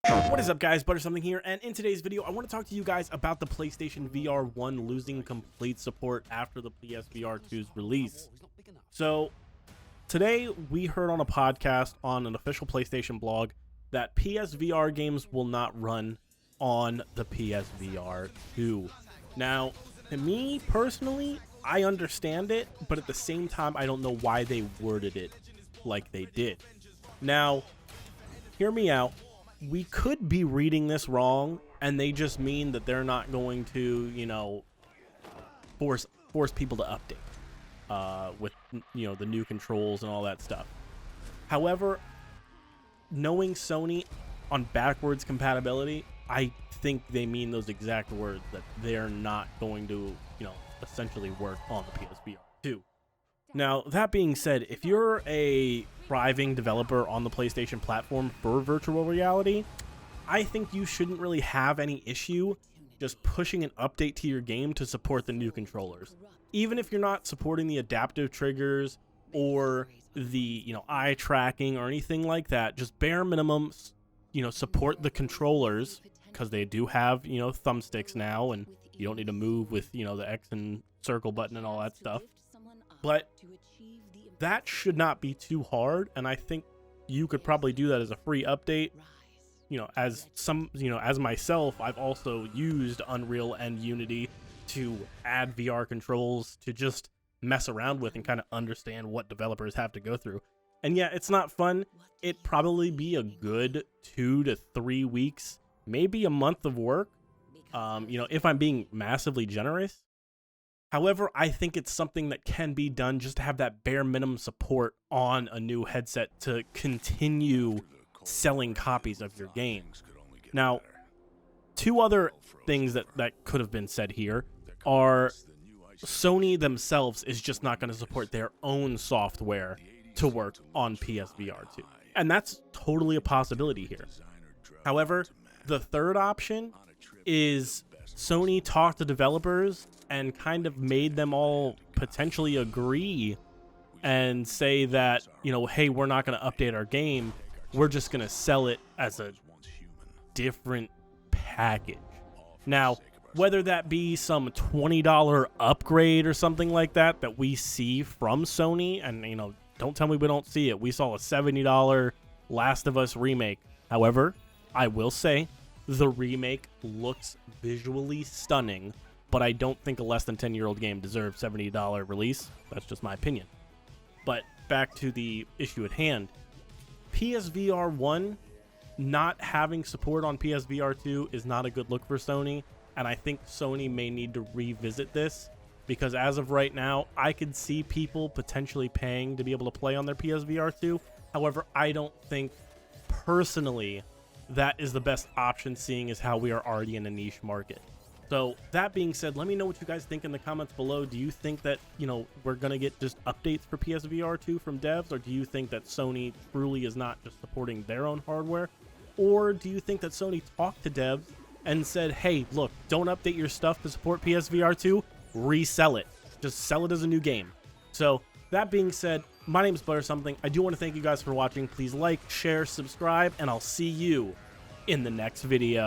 What is up, guys? Butter something here, and in today's video I want to talk to you guys about the PlayStation VR 1 losing complete support after the PSVR 2's release. So today we heard on a podcast on an official PlayStation blog that PSVR games will not run on the PSVR 2. Now, to me personally, I understand it, but at the same time I don't know why they worded it like they did. Now, hear me out. We could be reading this wrong, and they just mean that they're not going to, you know, force people to update with, you know, the new controls and all that stuff. However, knowing Sony on backwards compatibility, I think they mean those exact words, that they're not going to, you know, essentially work on the PSVR 2. Now, that being said, if you're a thriving developer on the PlayStation platform for virtual reality, I think you shouldn't really have any issue just pushing an update to your game to support the new controllers. Even if you're not supporting the adaptive triggers or the, you know, eye tracking or anything like that, just bare minimum, you know, support the controllers, because they do have, you know, thumbsticks now, and you don't need to move with, you know, the X and circle button and all that stuff. But that should not be too hard, and I think you could probably do that as a free update. You know, as myself, I've also used Unreal and Unity to add VR controls to just mess around with and kind of understand what developers have to go through. And yeah, it's not fun. It'd probably be a good 2 to 3 weeks, maybe a month of work, you know, if I'm being massively generous. However, I think it's something that can be done just to have that bare minimum support on a new headset to continue selling copies of your game. Now, two other things that could have been said here are Sony themselves is just not going to support their own software to work on PSVR 2. And that's totally a possibility here. However, the third option is Sony talked to developers and kind of made them all potentially agree and say that, you know, hey, we're not going to update our game. We're just going to sell it as a different package. Now, whether that be some $20 upgrade or something like that we see from Sony, and, you know, don't tell me we don't see it. We saw a $70 Last of Us remake. However, I will say the remake looks visually stunning, but I don't think a less than 10-year-old game deserves $70 release. That's just my opinion. But back to the issue at hand. PSVR 1 not having support on PSVR 2 is not a good look for Sony, and I think Sony may need to revisit this, because as of right now, I could see people potentially paying to be able to play on their PSVR 2. However, I don't think personally that is the best option, seeing as how we are already in a niche market. So that being said, let me know what you guys think in the comments below. Do you think that, you know, we're going to get just updates for PSVR 2 from devs, or do you think that Sony truly is not just supporting their own hardware? Or do you think that Sony talked to devs and said, hey, look, don't update your stuff to support PSVR 2, resell it. Just sell it as a new game. So that being said, my name is Butter Something. I do want to thank you guys for watching. Please like, share, subscribe, and I'll see you in the next video.